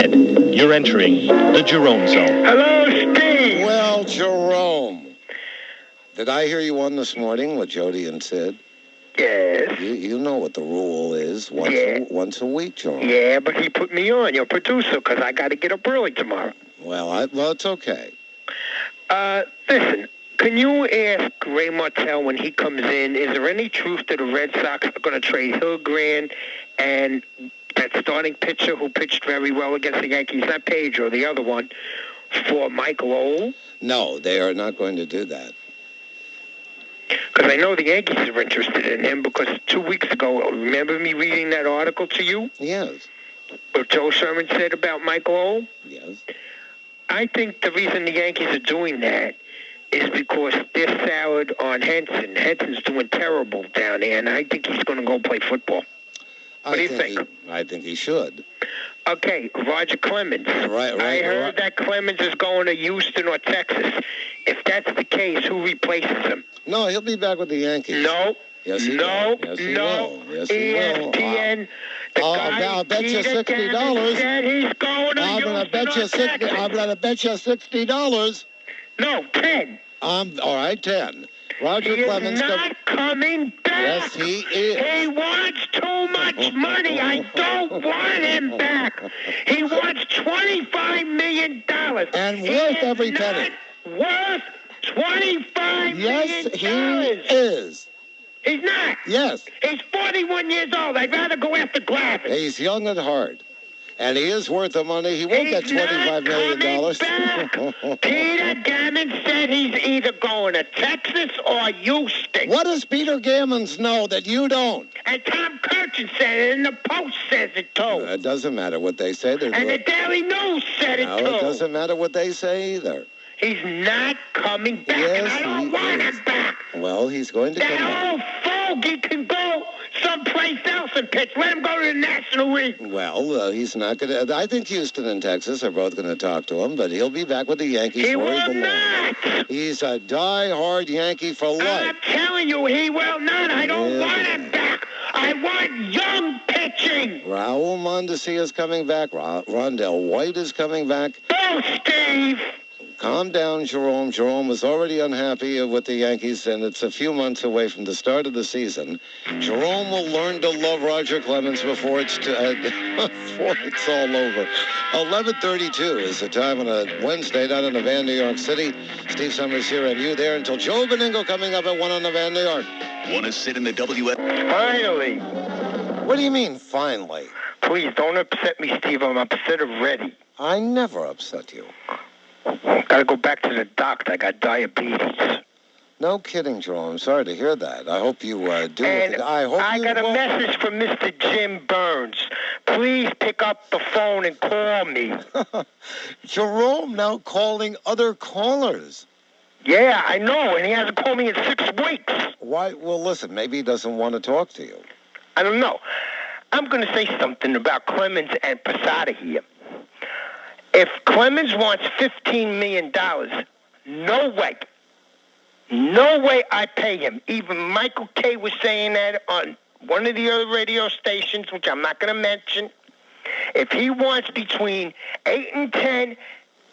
You're entering the Jerome Zone. Hello, Steve. Well, Jerome, did I hear you on this morning with Jody and Sid? Yes. You know what the rule is once a week, Jerome. Yeah, but he put me on, your producer, because I got to get up early tomorrow. Well, it's okay. Listen, can you ask Ray Martell when he comes in, is there any truth that the Red Sox are going to trade Hilgran and that starting pitcher who pitched very well against the Yankees, not Pedro, the other one, for Mike Lowell? No, they are not going to do that. Because I know the Yankees are interested in him, because 2 weeks ago, remember me reading that article to you? Yes. What Joe Sherman said about Mike Lowell? Yes. I think the reason the Yankees are doing that is because they're soured on Henson. Henson's doing terrible down there, and I think he's going to go play football. What do you think? I think he should. Okay, Roger Clemens. Right. I heard that Clemens is going to Houston or Texas. If that's the case, who replaces him? No, he'll be back with the Yankees. No. Yes, he will. Yes, he will. Yes, he will. ESPN. I'll bet you $60. Said he's going to I'm going to bet you $60. I'm going to bet you $60. No, 10. All right, 10. Roger Clemens is not coming back. Yes, he is. He wants too much money. I don't want him back. He wants $25 million. And worth every penny. Worth $25 million. Yes, he is. He's not. Yes. He's 41 years old. I'd rather go after Glavine. He's young at heart. And he is worth the money. He won't get $25 million. Peter Gammon said he's either going to Texas or Houston. What does Peter Gammons know that you don't? And Tom Kirchin said it, and the Post says it too. It doesn't matter what they say. And the Daily News said it too. No, it doesn't matter what they say either. He's not coming back, and I don't want him back. Well, he's going to come back. That old fogey can go someplace else and pitch. Let him go to the National League. Well, he's not going to. I think Houston and Texas are both going to talk to him, but he'll be back with the Yankees. He will not. He's a die-hard Yankee for life. I'm telling you, he will not. I don't want him back. I want young pitching. Raul Mondesi is coming back. Rondell White is coming back. Go, Steve. Calm down, Jerome. Jerome was already unhappy with the Yankees, and it's a few months away from the start of the season. Jerome will learn to love Roger Clemens before it's all over. 11:32 is the time on a Wednesday down in the Van, New York City. Steve Summers here and you there until Joe Beningo coming up at 1 on the Van, New York. Want to sit in the WF? Finally. What do you mean, finally? Please, don't upset me, Steve. I'm upset already. I never upset you. Gotta go back to the doctor. I got diabetes. No kidding, Jerome. I'm sorry to hear that. I hope you do. And I got a message from Mr. Jim Burns. Please pick up the phone and call me. Jerome now calling other callers. Yeah, I know, and he hasn't called me in 6 weeks. Why? Well, listen, maybe he doesn't want to talk to you. I don't know. I'm going to say something about Clemens and Posada here. If Clemens wants $15 million, no way I pay him. Even Michael Kay was saying that on one of the other radio stations, which I'm not going to mention. If he wants between 8 and 10,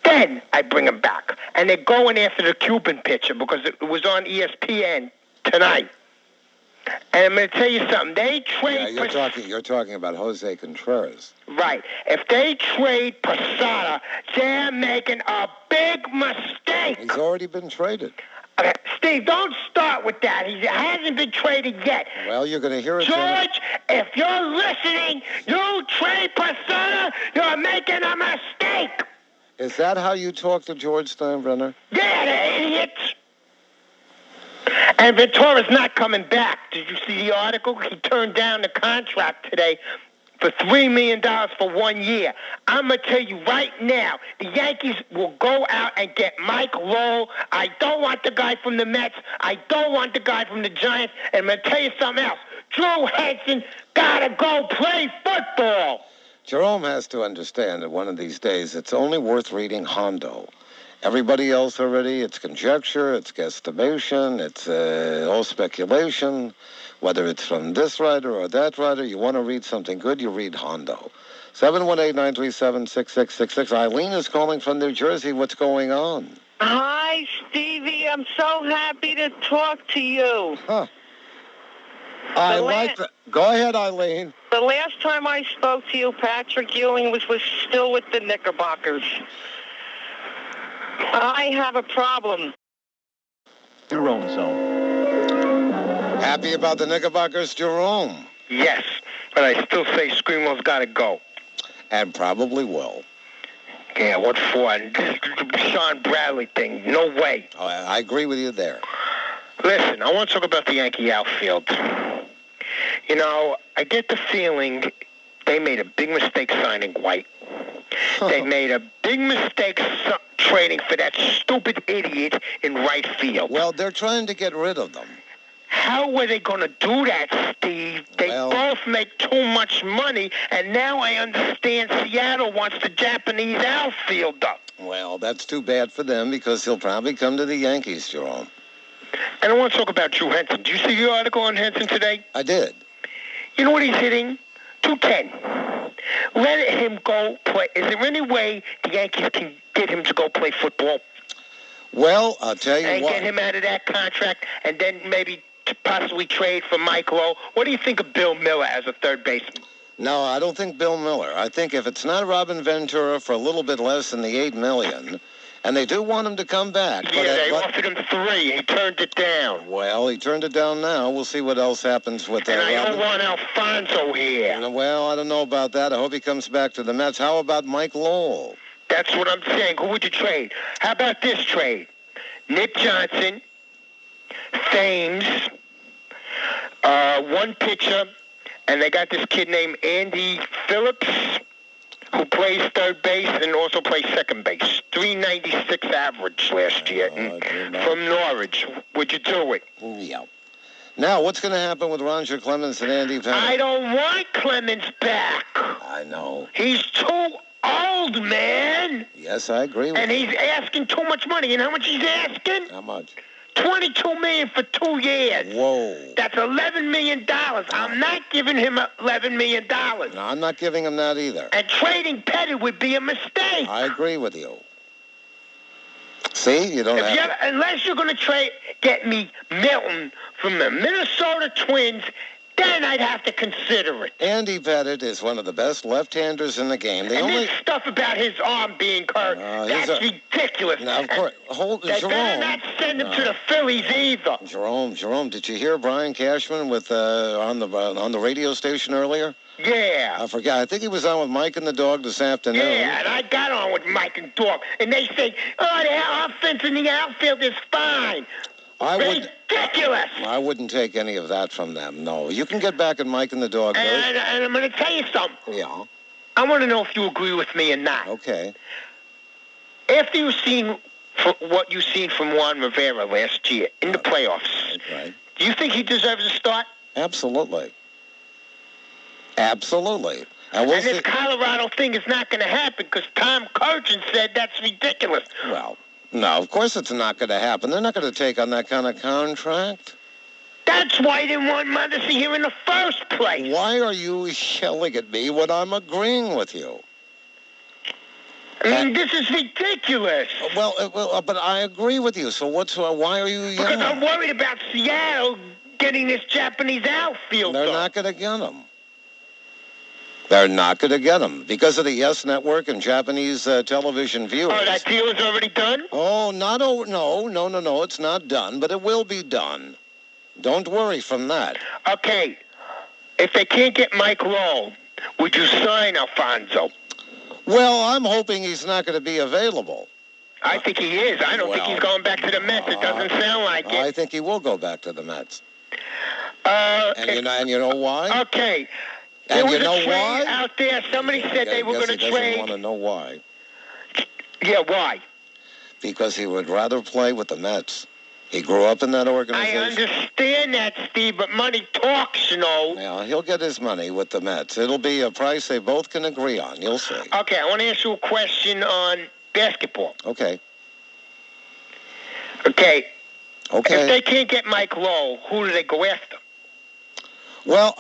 then I bring him back. And they're going after the Cuban pitcher because it was on ESPN tonight. And I'm going to tell you something. They trade... Yeah, you're talking about Jose Contreras. Right. If they trade Posada, they're making a big mistake. He's already been traded. Okay, Steve, don't start with that. He hasn't been traded yet. Well, you're going to hear it. George, if you're listening, you trade Posada, you're making a mistake. Is that how you talk to George Steinbrenner? Yeah, the idiots. And Ventura's not coming back. Did you see the article? He turned down the contract today for $3 million for 1 year. I'm going to tell you right now, the Yankees will go out and get Mike Lowell. I don't want the guy from the Mets. I don't want the guy from the Giants. And I'm going to tell you something else. Drew Henson got to go play football. Jerome has to understand that one of these days it's only worth reading Hondo. Everybody else already, it's conjecture, it's guesstimation, it's all speculation. Whether it's from this writer or that writer, you want to read something good, you read Hondo. 718-937-6666. Eileen is calling from New Jersey. What's going on? Hi, Stevie. I'm so happy to talk to you. Huh. I like that. Go ahead, Eileen. The last time I spoke to you, Patrick Ewing was still with the Knickerbockers. I have a problem. Jerome Zone. Happy about the Knickerbockers, Jerome? Yes, but I still say Screamo's got to go. And probably will. Yeah, what for? Sean Bradley thing, no way. Oh, I agree with you there. Listen, I want to talk about the Yankee outfield. You know, I get the feeling they made a big mistake signing White. They made a big mistake trading for that stupid idiot in right field. Well, they're trying to get rid of them. How were they going to do that, Steve? They both make too much money, and now I understand Seattle wants the Japanese outfielder. Well, that's too bad for them because he'll probably come to the Yankees, Jerome. And I want to talk about Drew Henson. Did you see the article on Henson today? I did. You know what he's hitting? 210. Let him go play. Is there any way the Yankees can get him to go play football? Well, I'll tell you and what. Get him out of that contract and then maybe possibly trade for Mike Lowe. What do you think of Bill Miller as a third baseman? No, I don't think Bill Miller. I think if it's not Robin Ventura for a little bit less than the $8 million, and they do want him to come back. Yeah, they offered him $3. He turned it down. Well, he turned it down now. We'll see what else happens with that. And I don't want Alfonso here. Well, I don't know about that. I hope he comes back to the Mets. How about Mike Lowell? That's what I'm saying. Who would you trade? How about this trade? Nick Johnson, Thames, one pitcher, and they got this kid named Andy Phillips, who plays third base and also plays second base. 396 average last year from Norwich. Would you do it? Yeah. Now, what's going to happen with Roger Clemens and Andy Pettitte? I don't want Clemens back. I know. He's too old, man. Yes, I agree with you. And he's asking too much money. You know how much he's asking? How much? $22 million for 2 years. Whoa. That's $11 million. I'm not giving him $11 million. No, I'm not giving him that either. And trading Pettitte would be a mistake. I agree with you. See, you don't have to. Unless you're going to get me Milton from the Minnesota Twins, then I'd have to consider it. Andy Pettitte is one of the best left-handers in the game. This stuff about his arm being hurt, that's ridiculous. Now, of course, they Jerome. better not send him to the Phillies either. Jerome, did you hear Brian Cashman with on the radio station earlier? Yeah. I forgot. I think he was on with Mike and the Dog this afternoon. Yeah, and I got on with Mike and Dog, and they say, the offense in the outfield is fine. Ridiculous. I wouldn't take any of that from them, no. You can get back at Mike and the Dog. And I'm going to tell you something. Yeah. I want to know if you agree with me or not. Okay. After you've seen what you've seen from Juan Rivera last year in the playoffs, right. Do you think he deserves a start? Absolutely. Absolutely. And this Colorado thing is not going to happen because Tom Kurchin said that's ridiculous. Well, no, of course it's not going to happen. They're not going to take on that kind of contract. That's why they want Mondesi here in the first place. Why are you yelling at me when I'm agreeing with you? I mean, this is ridiculous. Well, but I agree with you. So why are you yelling? Because I'm worried about Seattle getting this Japanese outfield. They're not going to get him. They're not going to get him because of the Yes Network and Japanese television viewers. Oh, that deal is already done? Oh, no, it's not done, but it will be done. Don't worry from that. Okay, if they can't get Mike Lowell, would you sign Alfonso? Well, I'm hoping he's not going to be available. I think he is. I don't think he's going back to the Mets. It doesn't sound like it. I think he will go back to the Mets. And you know why? Okay. And there you was know a trade why? out there. Somebody said they were going to trade. He doesn't want to know why. Yeah, why? Because he would rather play with the Mets. He grew up in that organization. I understand that, Steve, but money talks, you know. Yeah, he'll get his money with the Mets. It'll be a price they both can agree on. You'll see. Okay, I want to ask you a question on basketball. Okay. If they can't get Mike Lowe, who do they go after? Well,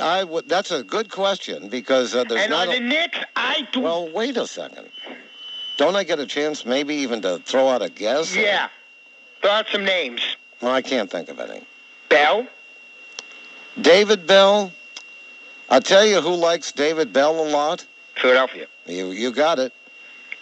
I would. That's a good question because there's And not. on the Knicks, I do. Well, wait a second. Don't I get a chance, maybe even to throw out a guess? Yeah. Throw out some names. Well, I can't think of any. Bell. David Bell. I'll tell you who likes David Bell a lot. Philadelphia. You got it.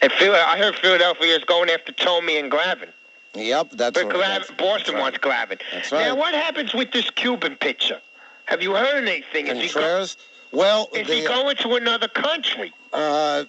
And I heard Philadelphia is going after Tomey and Glavine. Yep, that's But Boston wants Glavine. That's right. Now, what happens with this Cuban pitcher? Have you heard anything? Contreras? Well, is he going to another country?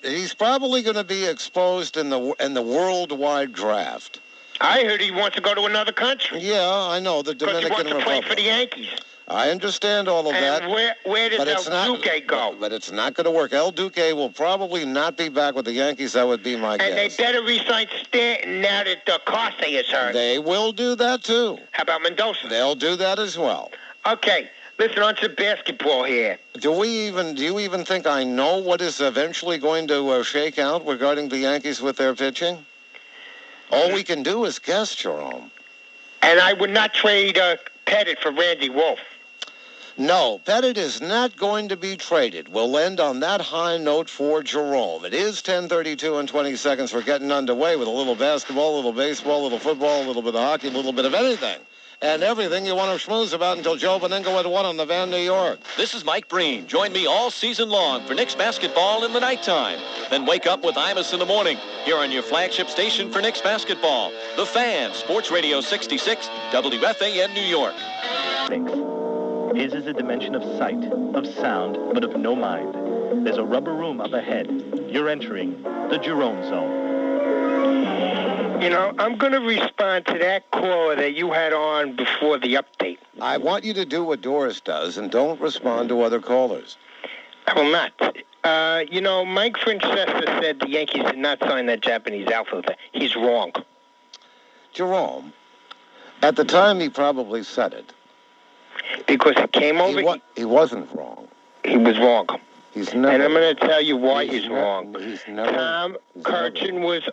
He's probably going to be exposed in the worldwide draft. I heard he wants to go to another country. Yeah, I know, the Dominican Republic. Because he wants to play for the Yankees. I understand all of that. And where does El Duque go? But it's not going to work. El Duque will probably not be back with the Yankees. That would be my guess. And they better re-sign Stanton now that Carse is hurt. They will do that, too. How about Mendoza? They'll do that as well. Okay, listen, on to basketball here. Do you even think I know what is eventually going to shake out regarding the Yankees with their pitching? All we can do is guess, Jerome. And I would not trade Pettitte for Randy Wolf. No, Pettitte is not going to be traded. We'll end on that high note for Jerome. It is 10:32 and 20 seconds. We're getting underway with a little basketball, a little baseball, a little football, a little bit of hockey, a little bit of anything. And everything you want to schmooze about until Joe Benengo at 1 on the Van New York. This is Mike Breen. Join me all season long for Knicks basketball in the nighttime. Then wake up with Imus in the morning here on your flagship station for Knicks basketball. The Fan, Sports Radio 66, WFAN New York. His is a dimension of sight, of sound, but of no mind. There's a rubber room up ahead. You're entering the Jerome Zone. You know, I'm going to respond to that caller that you had on before the update. I want you to do what Doris does and don't respond to other callers. I will not. Mike Francesa said the Yankees did not sign that Japanese outfielder. He's wrong. Jerome, at the time he probably said it. Because he came over... He wasn't wrong. He was wrong. He's never... And I'm going to tell you why he's wrong. He's never... Tom Kirchin was...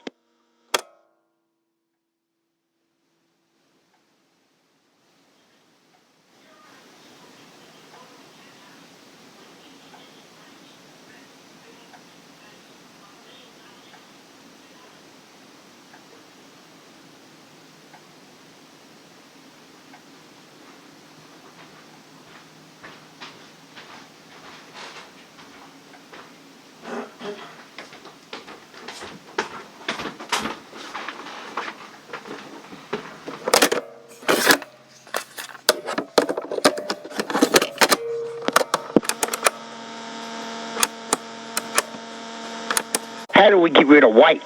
How do we get rid of White?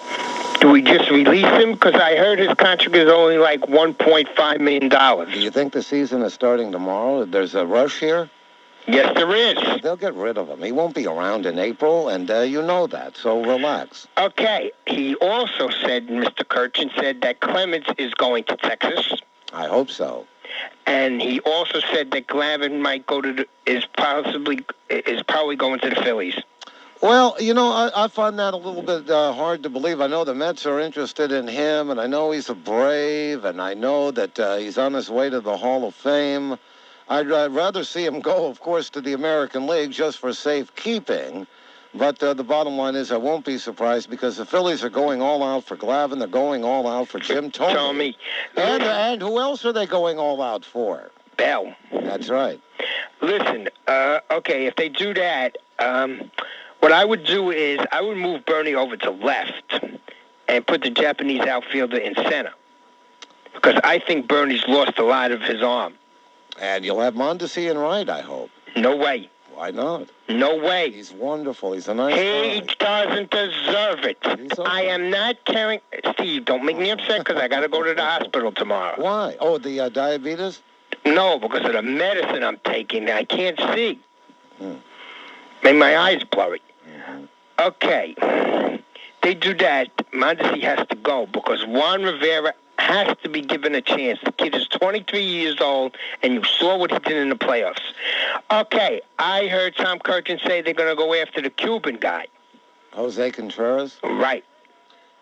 Do we just release him? Because I heard his contract is only like $1.5 million. Do you think the season is starting tomorrow? There's a rush here? Yes, there is. They'll get rid of him. He won't be around in April, and you know that, so relax. Okay. He also said, Mr. Kirchin said that Clemens is going to Texas. I hope so. And he also said that Glavine might go to is probably going to the Phillies. Well, I find that a little bit hard to believe. I know the Mets are interested in him, and I know he's a Brave, and I know that he's on his way to the Hall of Fame. I'd rather see him go, of course, to the American League just for safekeeping. But the bottom line is I won't be surprised because the Phillies are going all out for Glavine. They're going all out for Jim Thome. And who else are they going all out for? Bell. That's right. Listen, okay, if they do that... what I would do is I would move Bernie over to left and put the Japanese outfielder in center. Because I think Bernie's lost a lot of his arm. And you'll have Mondesi in right, I hope. No way. Why not? No way. He's wonderful. He's a nice guy. He doesn't deserve it. Okay. I am not carrying... Steve, don't make me upset because I got to go to the hospital tomorrow. Why? Oh, the diabetes? No, because of the medicine I'm taking. I can't see. Made my eyes blurry. Okay. They do that. Mondesi has to go because Juan Rivera has to be given a chance. The kid is 23 years old, and you saw what he did in the playoffs. Okay, I heard Tom Kirchin say they're going to go after the Cuban guy. Jose Contreras? Right.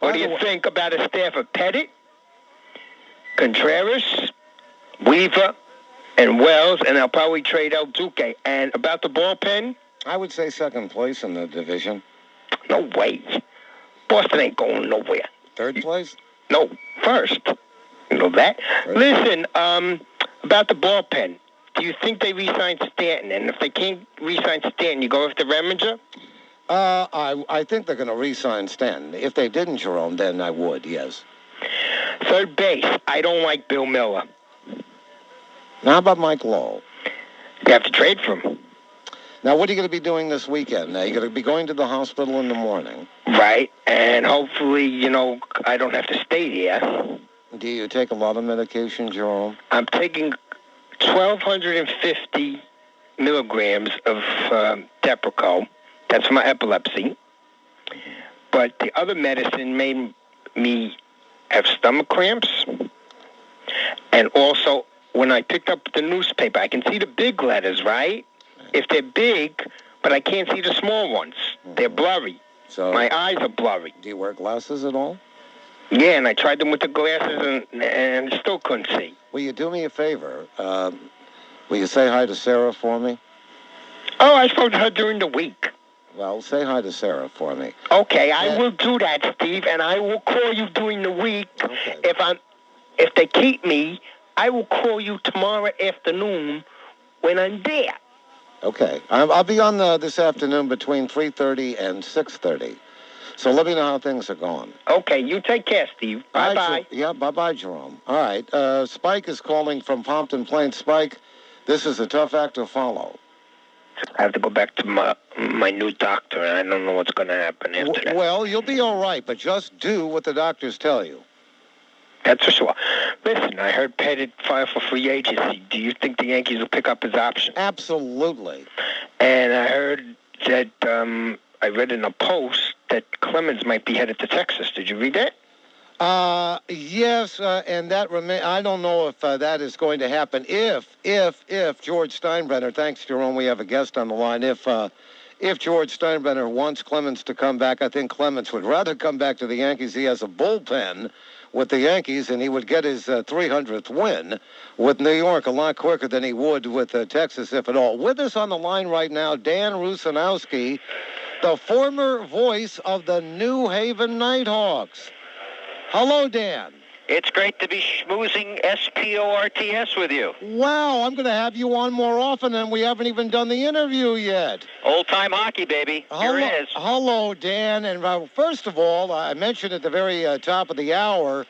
What do you think about a staff of Pettitte, Contreras, Weaver, And Wells, and I'll probably trade El Duque. And about the bullpen? I would say second place in the division. No way. Boston ain't going nowhere. Third place? No, first. You know that? First. Listen, about the bullpen, do you think they re-sign Stanton? And if they can't re-sign Stanton, you go after Reminger? I think they're going to re-sign Stanton. If they didn't, Jerome, then I would, yes. Third base, I don't like Bill Miller. Now, how about Mike Lowell? You have to trade for him. Now, what are you going to be doing this weekend? Now, you're going to be going to the hospital in the morning. Right, and hopefully, I don't have to stay there. Do you take a lot of medication, Jerome? I'm taking 1,250 milligrams of depakote. That's my epilepsy. But the other medicine made me have stomach cramps. And also, when I picked up the newspaper, I can see the big letters, right? If they're big, but I can't see the small ones. They're blurry. So, my eyes are blurry. Do you wear glasses at all? Yeah, and I tried them with the glasses and still couldn't see. Will you do me a favor? Will you say hi to Sara for me? Oh, I spoke to her during the week. Well, say hi to Sara for me. Okay, I will do that, Steve, and I will call you during the week. Okay. If they keep me, I will call you tomorrow afternoon when I'm there. Okay. I'll be on this afternoon between 3:30 and 6:30. So let me know how things are going. Okay, you take care, Steve. Bye-bye. Right, yeah, bye-bye, Jerome. All right. Spike is calling from Pompton Plains. Spike, this is a tough act to follow. I have to go back to my new doctor, and I don't know what's going to happen after that. Well, you'll be all right, but just do what the doctors tell you. That's for sure. Listen, I heard Pettitte file for free agency. Do you think the Yankees will pick up his option? Absolutely. And I heard that I read in a post that Clemens might be headed to Texas. Did you read that? Yes, and that I don't know if that is going to happen. If George Steinbrenner, thanks, Jerome, we have a guest on the line. If George Steinbrenner wants Clemens to come back, I think Clemens would rather come back to the Yankees. He has a bullpen with the Yankees, and he would get his 300th win with New York a lot quicker than he would with Texas, if at all. With us on the line right now, Dan Rusanowsky, the former voice of the New Haven Nighthawks. Hello, Dan. It's great to be schmoozing SPORTS with you. Wow, I'm going to have you on more often, and we haven't even done the interview yet. Old-time hockey, baby. Here it is. Hello, Dan. And first of all, I mentioned at the very top of the hour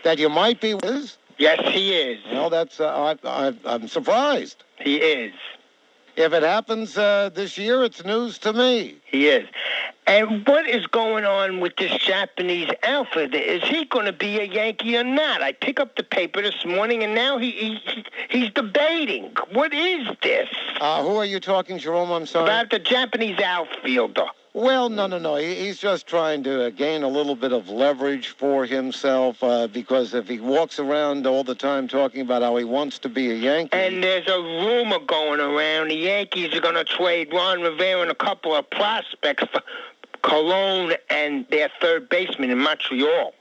that you might be with us. Yes, he is. Well, that's I'm surprised. He is. If it happens this year, it's news to me. He is. And what is going on with this Japanese outfielder? Is he going to be a Yankee or not? I pick up the paper this morning, and now he's debating. What is this? Who are you talking, Jerome? I'm sorry. About the Japanese outfielder. Well, no. He's just trying to gain a little bit of leverage for himself because if he walks around all the time talking about how he wants to be a Yankee. And there's a rumor going around the Yankees are going to trade Juan Rivera and a couple of prospects for Cologne and their third baseman in Montreal.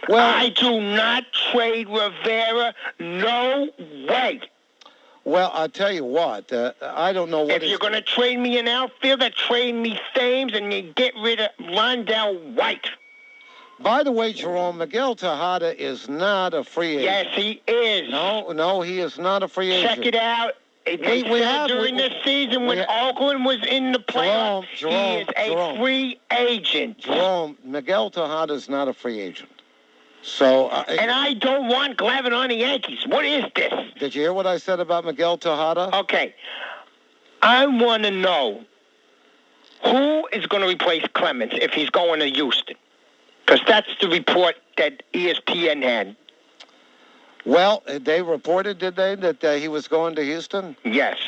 Well, I do not trade Rivera. No way. Well, I'll tell you what. I don't know what. If you're going to trade me an outfielder, trade me Thames, and you get rid of Rondell White. By the way, Jerome, Miguel Tejeda is not a free agent. Yes, he is. No, he is not a free agent. Check it out. During this season when Oakland was in the playoffs, he is a free agent. Jerome, Miguel Tejeda is not a free agent. So, and I don't want Glavine on the Yankees. What is this? Did you hear what I said about Miguel Tejeda? Okay. I want to know who is going to replace Clemens if he's going to Houston. Because that's the report that ESPN had. Well, they reported, did they, that he was going to Houston? Yes.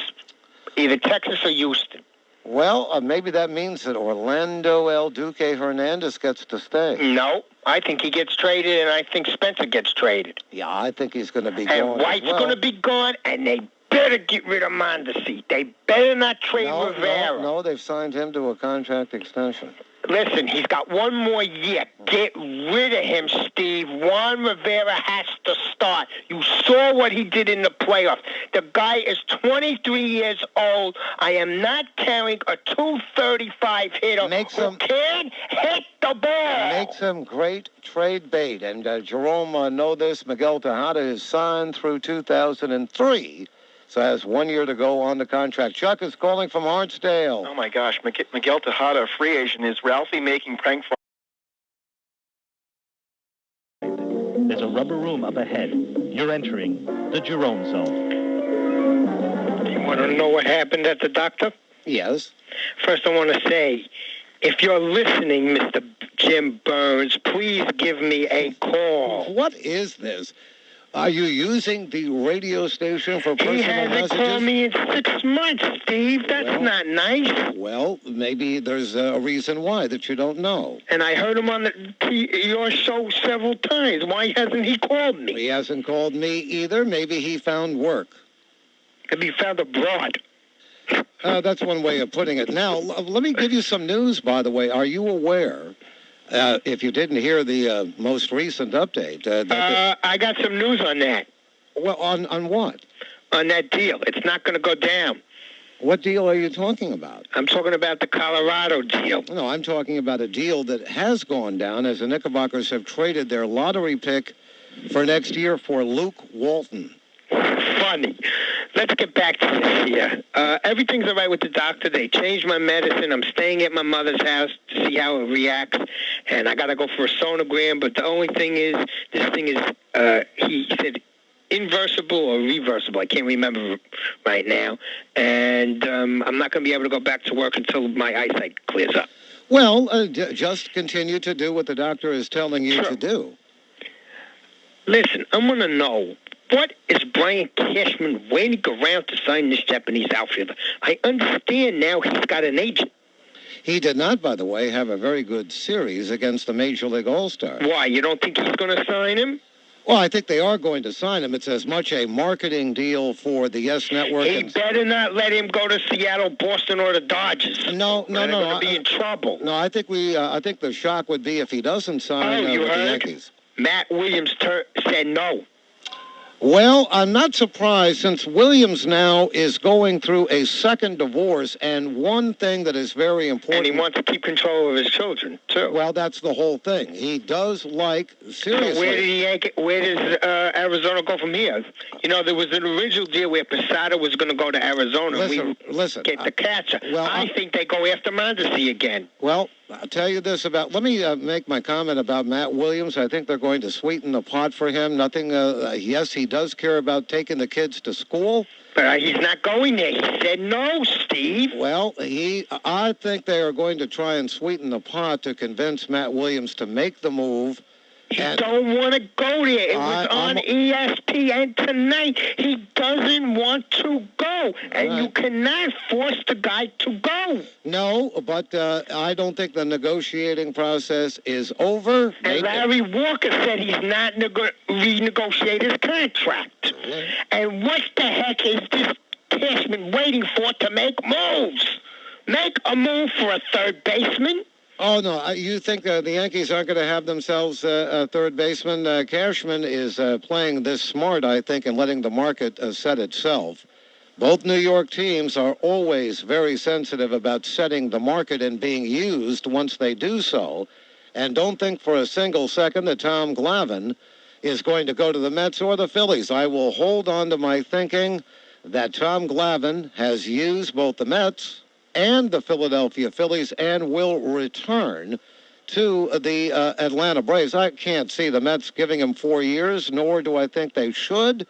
Either Texas or Houston. Well, maybe that means that Orlando El Duque Hernandez gets to stay. No, I think he gets traded, and I think Spencer gets traded. Yeah, I think he's going to be gone. And White's going to be gone, and they better get rid of Mondesi. They better not trade Rivera. No, they've signed him to a contract extension. Listen, he's got one more year. Get rid of him, Steve. Juan Rivera has to start. You saw what he did in the playoffs. The guy is 23 years old. I am not carrying a 235 hitter who can't hit the ball. Makes him great trade bait. And Jerome know this. Miguel Tejeda is signed through 2003. So has 1 year to go on the contract. Chuck is calling from Hartsdale. Oh, my gosh. Miguel Tejeda, a free agent. Is Ralphie making prank phone? There's a rubber room up ahead. You're entering the Jerome zone. You want to know what happened at the doctor? Yes. First, I want to say, if you're listening, Mr. Jim Burns, please give me a call. What is this? Are you using the radio station for personal messages? He hasn't called me in 6 months, Steve. That's not nice. Well, maybe there's a reason why that you don't know. And I heard him on your show several times. Why hasn't he called me? He hasn't called me either. Maybe he found work. Maybe he found abroad. That's one way of putting it. Now, let me give you some news, by the way. Are you aware, if you didn't hear the most recent update... I got some news on that. Well, on what? On that deal. It's not going to go down. What deal are you talking about? I'm talking about the Colorado deal. No, I'm talking about a deal that has gone down as the Knickerbockers have traded their lottery pick for next year for Luke Walton. Funny. Let's get back to this here. Everything's all right with the doctor. They changed my medicine. I'm staying at my mother's house to see how it reacts. And I got to go for a sonogram. But the only thing is, this thing is, he said, inversible or reversible. I can't remember right now. And I'm not going to be able to go back to work until my eyesight clears up. Well, just continue to do what the doctor is telling you to do. Listen, I'm going to know, what is Brian Cashman waiting around to sign this Japanese outfielder? I understand now he's got an agent. He did not, by the way, have a very good series against the Major League All-Star. Why? You don't think he's going to sign him? Well, I think they are going to sign him. It's as much a marketing deal for the Yes Network. He better not let him go to Seattle, Boston, or the Dodgers. No. They're going to be in trouble. No, I think I think the shock would be if he doesn't sign with the Yankees. Matt Williams said no. Well, I'm not surprised since Williams now is going through a second divorce, and one thing that is very important... And he wants to keep control of his children, too. Well, that's the whole thing. He does seriously... So where does Arizona go from here? You know, there was an original deal where Posada was going to go to Arizona. Listen. Get the catcher. Well, I think they go after Mondesi again. Well, I'll tell you this about... Let me make my comment about Matt Williams. I think they're going to sweeten the pot for him. Nothing... yes, he does care about taking the kids to school. But he's not going there. He said no, Steve. Well, I think they are going to try and sweeten the pot to convince Matt Williams to make the move. He don't want to go there. It was on ESPN tonight. He doesn't want to go. And you cannot force the guy to go. No, but I don't think the negotiating process is over. And Larry Walker said he's not renegotiate his contract. And what the heck is this Cashman waiting for to make moves? Make a move for a third baseman. Oh, no. You think the Yankees aren't going to have themselves a third baseman? Cashman is playing this smart, I think, and letting the market set itself. Both New York teams are always very sensitive about setting the market and being used once they do so. And don't think for a single second that Tom Glavine is going to go to the Mets or the Phillies. I will hold on to my thinking that Tom Glavine has used both the Mets and the Philadelphia Phillies and will return to the Atlanta Braves. I can't see the Mets giving him 4 years, nor do I think they should.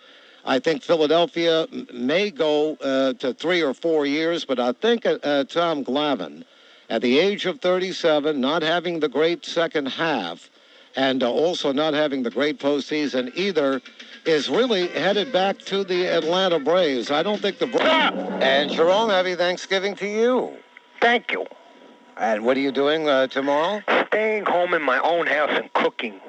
I think Philadelphia may go to 3 or 4 years, but I think Tom Glavine, at the age of 37, not having the great second half, and also not having the great postseason either, is really headed back to the Atlanta Braves. I don't think the Braves... And Jerome, happy Thanksgiving to you. Thank you. And what are you doing tomorrow? Staying home in my own house and cooking.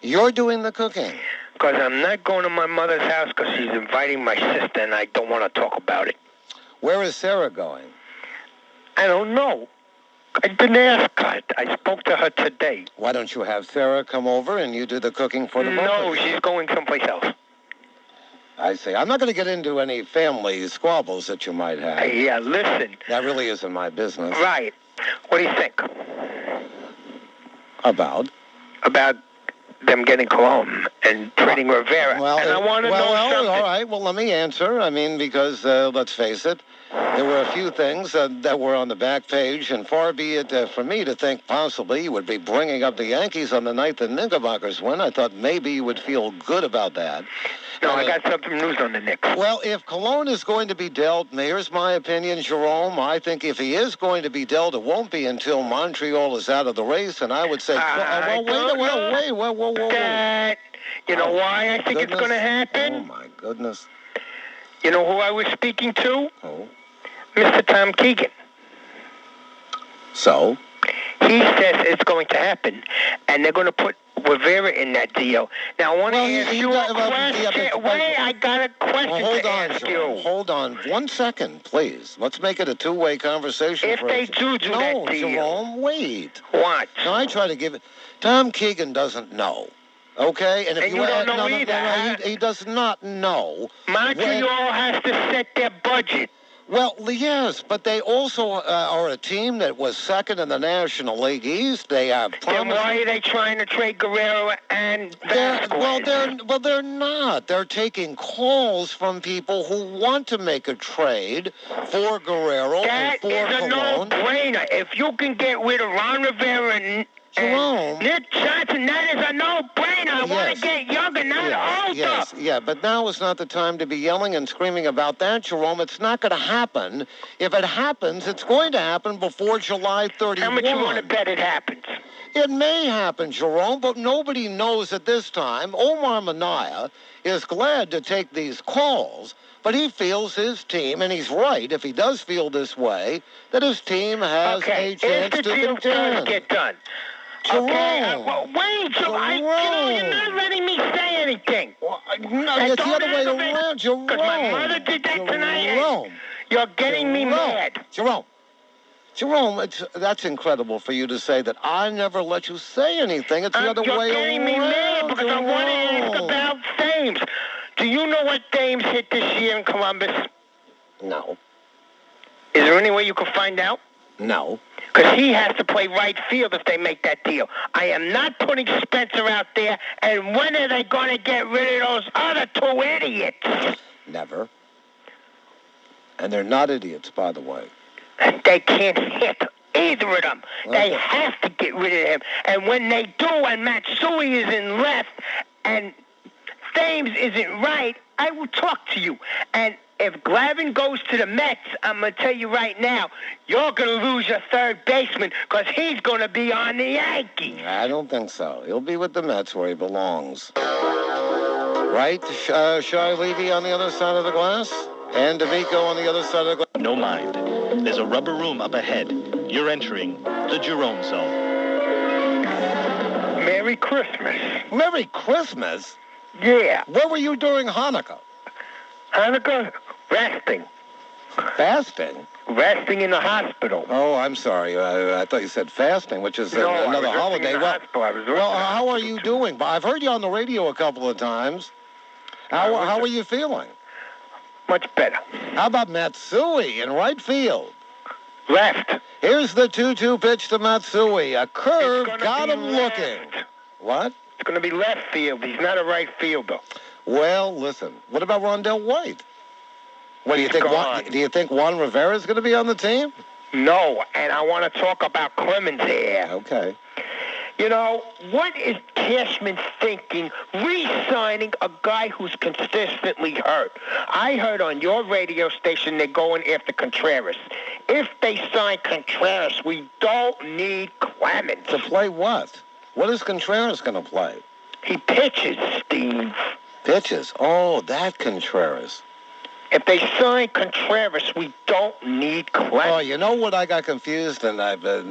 You're doing the cooking? Because I'm not going to my mother's house because she's inviting my sister and I don't want to talk about it. Where is Sara going? I don't know. I didn't ask her. I spoke to her today. Why don't you have Sara come over and you do the cooking for the both of No, you? she's going someplace else. I see. I'm not going to get into any family squabbles that you might have. Yeah, listen. That really isn't my business. Right. What do you think? About them getting Cologne and trading Rivera. Well, and I want to know something. All right. Well, let me answer. I mean, because let's face it, there were a few things that were on the back page, and far be it for me to think possibly you would be bringing up the Yankees on the night the Knickerbockers win. I thought maybe you would feel good about that. No, I got something news on the Knicks. Well, if Colon is going to be dealt, here's my opinion, Jerome. I think if he is going to be dealt, it won't be until Montreal is out of the race, and I would say, wait. You know why I think it's going to happen? Oh, my goodness. You know who I was speaking to? Oh. Mr. Tom Keegan. So? He says it's going to happen, and they're going to put Rivera in that deal. Now, I want to ask you a question. Wait, I got a question to ask you. Hold on. 1 second, please. Let's make it a two-way conversation. If they do that deal. No, Jerome, wait. What? No, I try to give it. Tom Keegan doesn't know. Okay? And if you don't know either. He does not know. Montreal has to set their budget. Well, yes, but they also are a team that was second in the National League East. They have Then why are they trying to trade Guerrero and Vasquez? Well, they're not. They're taking calls from people who want to make a trade for Guerrero and for Colon. That is a no-brainer. If you can get rid of Juan Rivera and Nick Johnson, that is a no-brainer. I want to get younger, not older. Yes, but now is not the time to be yelling and screaming about that, Jerome. It's not going to happen. If it happens, it's going to happen before July 31. How much you want to bet it happens? It may happen, Jerome, but nobody knows at this time. Omar Minaya is glad to take these calls, but he feels his team, and he's right if he does feel this way, that his team has a chance to contend. If the deal does get done. Jerome. Okay, wait, Jerome. You're not letting me say anything. No, it's the other way around, Jerome. Because my mother did that tonight. You're getting me mad. Jerome, that's incredible for you to say that I never let you say anything. It's the other way around. You're getting me mad because I want to ask about Thames. Do you know what Thames hit this year in Columbus? No. Is there any way you can find out? No. Because he has to play right field if they make that deal. I am not putting Spencer out there, and when are they going to get rid of those other two idiots? Never. And they're not idiots, by the way. They can't hit either of them. Okay. They have to get rid of him. And when they do, and Matsui is in left, and Thames isn't right, I will talk to you. And if Glavine goes to the Mets, I'm going to tell you right now, you're going to lose your third baseman because he's going to be on the Yankees. I don't think so. He'll be with the Mets where he belongs. Right? Shy Levy on the other side of the glass? And D'Amico on the other side of the glass? No mind. There's a rubber room up ahead. You're entering the Jerome zone. Merry Christmas. Merry Christmas? Yeah. Where were you during Hannukah? Hannukah? Resting. Fasting? Resting in the hospital. Oh, I'm sorry. I thought you said fasting, which is another holiday. Well, how are you doing? I've heard you on the radio a couple of times. How are you feeling? Much better. How about Matsui in right field? Left. Here's the 2-2 pitch to Matsui. A curve got him looking. What? It's going to be left field. He's not a right fielder. Well, listen. What about Rondell White? What do you think? Do you think Juan Rivera is going to be on the team? No, and I want to talk about Clemens here. Okay. You know, what is Cashman thinking re-signing a guy who's consistently hurt? I heard on your radio station they're going after Contreras. If they sign Contreras, we don't need Clemens. To play what? What is Contreras going to play? He pitches, Steve. Pitches? Oh, that Contreras. If they sign Contreras, we don't need Clemens. Oh, you know what? I got confused, and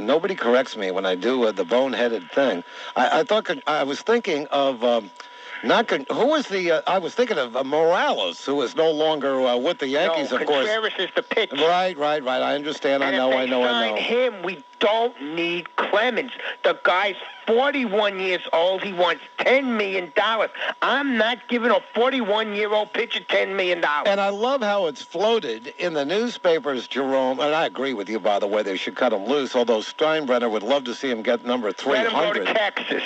nobody corrects me when I do the boneheaded thing. I was thinking of Who is the? I was thinking of Morales, who is no longer with the Yankees, no, of course. Contreras is the pitcher. Right. I understand. And I know. if they sign him, we don't need Clemens. The guy's 41 years old. He wants $10 million. I'm not giving a 41-year-old pitcher $10 million. And I love how it's floated in the newspapers, Jerome. And I agree with you, by the way. They should cut him loose. Although Steinbrenner would love to see him get number 300. Let him go to Texas.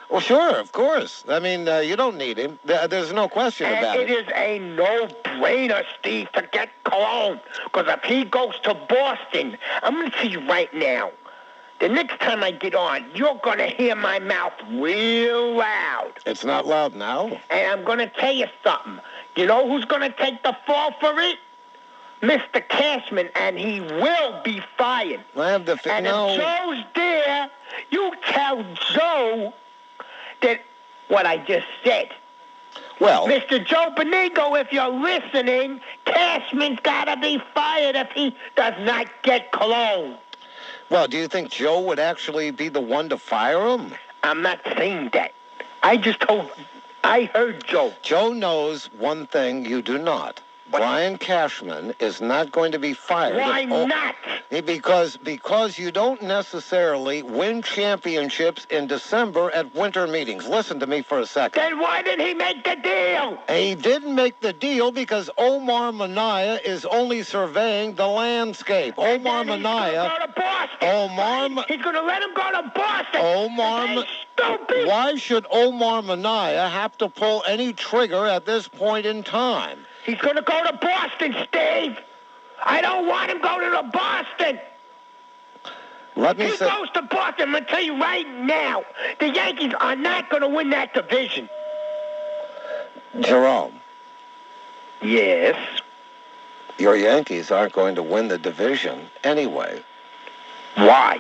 Well, sure, of course. I mean, you don't need him. There's no question about it. And it is a no-brainer, Steve, to get Cologne. Because if he goes to Boston, I'm going to tell you right now, the next time I get on, you're going to hear my mouth real loud. It's not loud now. And I'm going to tell you something. You know who's going to take the fall for it? Mr. Cashman, and he will be fired. I have the and if Joe's there, you tell Joe that what I just said. Well, Mr. Joe Benigo, if you're listening, Cashman's got to be fired if he does not get Cologne. Well, do you think Joe would actually be the one to fire him? I'm not saying that. I heard Joe. Joe knows one thing you do not. Brian Cashman is not going to be fired. Why not? Because you don't necessarily win championships in December at winter meetings. Listen to me for a second. Then why did he make the deal? He didn't make the deal because Omar Minaya is only surveying the landscape. Omar Minaya. He's going to go to Boston. He's going to let him go to Boston. Stupid. Why should Omar Minaya have to pull any trigger at this point in time? He's going to go to Boston, Steve. I don't want him going to Boston. He goes to Boston. I'm going to tell you right now, the Yankees are not going to win that division. Jerome. Yes? Your Yankees aren't going to win the division anyway. Why?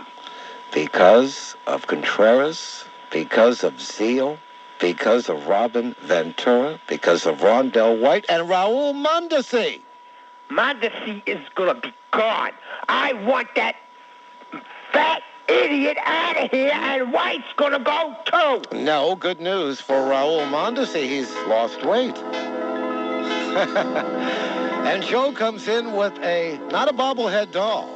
Because of Contreras, because of Zeal, because of Robin Ventura, because of Rondell White, and Raul Mondesi. Mondesi is going to be gone. I want that fat idiot out of here, and White's going to go too. No, good news for Raul Mondesi. He's lost weight. And Joe comes in with not a bobblehead doll,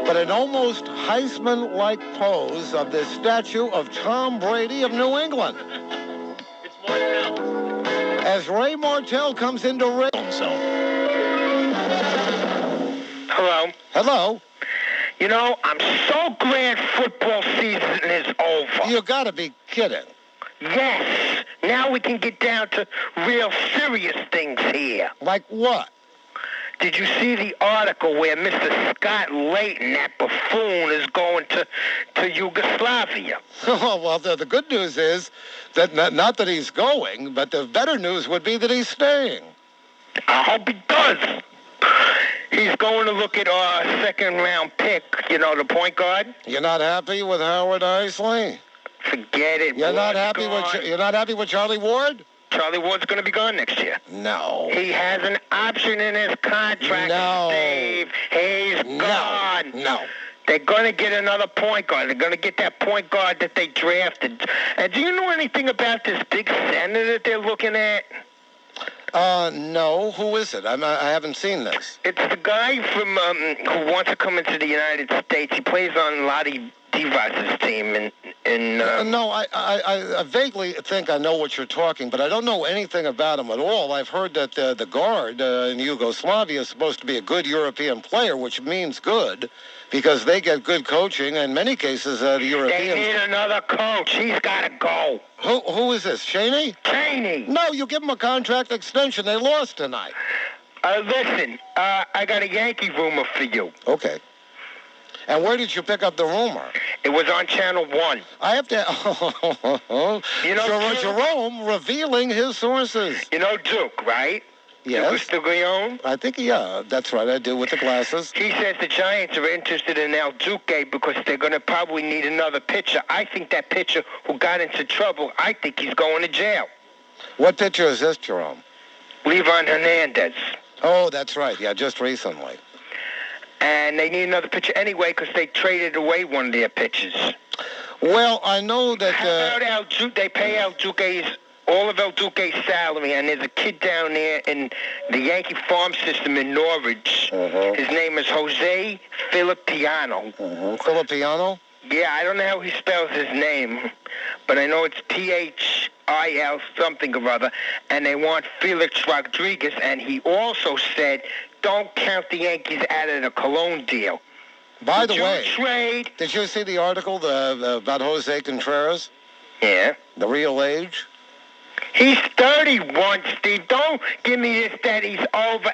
but an almost Heisman-like pose of the statue of Tom Brady of New England. It's Martell. As Ray Martell comes into ring zone. Hello. Hello. You know, I'm so glad football season is over. You got to be kidding. Yes. Now we can get down to real serious things here. Like what? Did you see the article where Mr. Scott Layton, that buffoon, is going to Yugoslavia? Oh, well, the good news is that not that he's going, but the better news would be that he's staying. I hope he does. He's going to look at our second-round pick, the point guard. You're not happy with Howard Isley? Forget it. You're not happy with Charlie Ward? Charlie Ward's going to be gone next year. No. He has an option in his contract, no. Steve. He's gone. No. They're going to get another point guard. They're going to get that point guard that they drafted. And do you know anything about this big center that they're looking at? No. Who is it? I haven't seen this. It's the guy from who wants to come into the United States. He plays on Lottie Divas' team. No, I vaguely think I know what you're talking, but I don't know anything about him at all. I've heard that the guard in Yugoslavia is supposed to be a good European player, which means good, because they get good coaching. In many cases, the Europeans... They need another coach. He's got to go. Who is this, Cheney? Cheney. No, you give him a contract extension. They lost tonight. Listen, I got a Yankee rumor for you. Okay. And where did you pick up the rumor? It was on Channel 1. I have to... Jerome revealing his sources. You know Duke, right? Yes. Duke Leone? I think, yeah, that's right. I do, with the glasses. He says the Giants are interested in El Duque because they're going to probably need another pitcher. I think that pitcher who got into trouble, I think he's going to jail. What pitcher is this, Jerome? Levon Hernandez. Oh, that's right. Yeah, just recently. And they need another pitcher anyway because they traded away one of their pitchers. Well, I know that... How about El Duque? They pay El Duque all of El Duque's salary, and there's a kid down there in the Yankee farm system in Norwich. His name is Jose Filippiano. Filippiano? Yeah, I don't know how he spells his name, but I know it's Phil something or other, and they want Felix Rodriguez, and he also said, don't count the Yankees out of the Cologne deal. By the way, trade? Did you see the article about Jose Contreras? Yeah. The real age? He's 31, Steve. Don't give me this that he's over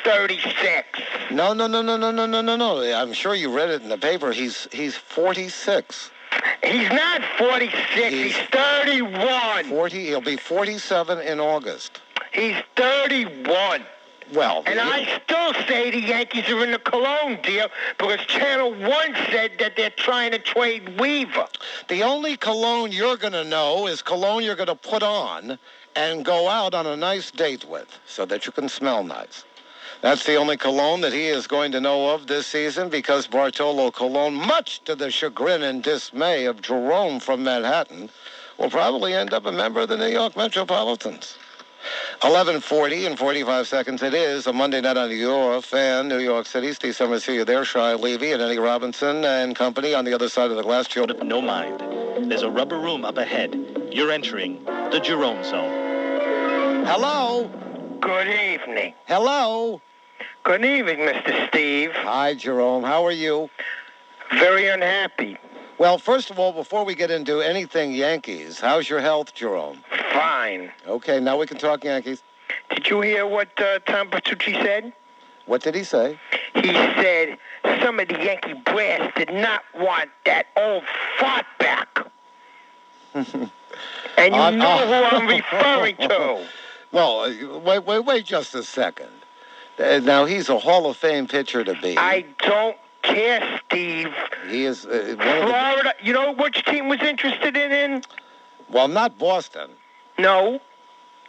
36. No. I'm sure you read it in the paper. He's 46. He's not 46. He's 31. 40. He'll be 47 in August. He's 31. Well, and I still say the Yankees are in the Cologne deal because Channel 1 said that they're trying to trade Weaver. The only cologne you're going to know is cologne you're going to put on and go out on a nice date with so that you can smell nice. That's the only cologne that he is going to know of this season because Bartolo Colon, much to the chagrin and dismay of Jerome from Manhattan, will probably end up a member of the New York Metropolitans. 11:40 and 45 seconds. It is a Monday night on your fan, New York City. Steve Summers here, there. Shai Levy and Eddie Robinson and company on the other side of the glass. No mind. There's a rubber room up ahead. You're entering the Jerome zone. Hello. Good evening. Hello. Good evening, Mr. Steve. Hi, Jerome. How are you? Very unhappy. Well, first of all, before we get into anything Yankees, how's your health, Jerome? Fine. Okay, now we can talk Yankees. Did you hear what Tom Pettitte said? What did he say? He said some of the Yankee brass did not want that old fart back. And you know who I'm referring to. Well, wait just a second. Now, he's a Hall of Fame pitcher to be. I don't care, Steve. He is Florida. You know which team was interested in? Well, not Boston. No.